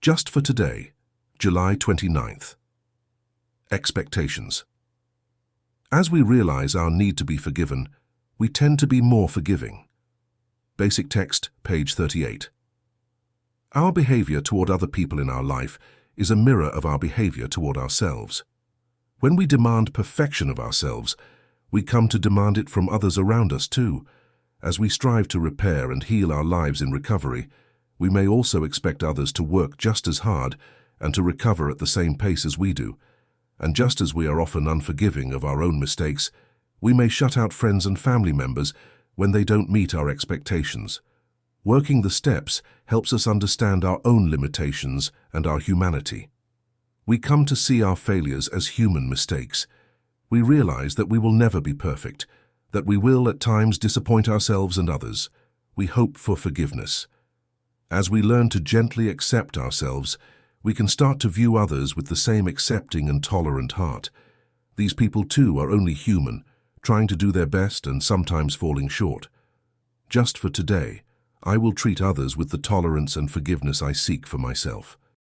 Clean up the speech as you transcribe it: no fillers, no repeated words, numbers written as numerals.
Just for today, July 29th. Expectations. As we realize our need to be forgiven, we tend to be more forgiving. Basic text, page 38. Our behavior toward other people in our life is a mirror of our behavior toward ourselves. When we demand perfection of ourselves, we come to demand it from others around us too. As we strive to repair and heal our lives in recovery, we may also expect others to work just as hard and to recover at the same pace as we do. And just as we are often unforgiving of our own mistakes, we may shut out friends and family members when they don't meet our expectations. Working the steps helps us understand our own limitations and our humanity. We come to see our failures as human mistakes. We realize that we will never be perfect, that we will at times disappoint ourselves and others. We hope for forgiveness. As we learn to gently accept ourselves, we can start to view others with the same accepting and tolerant heart. These people too are only human, trying to do their best and sometimes falling short. Just for today, I will treat others with the tolerance and forgiveness I seek for myself.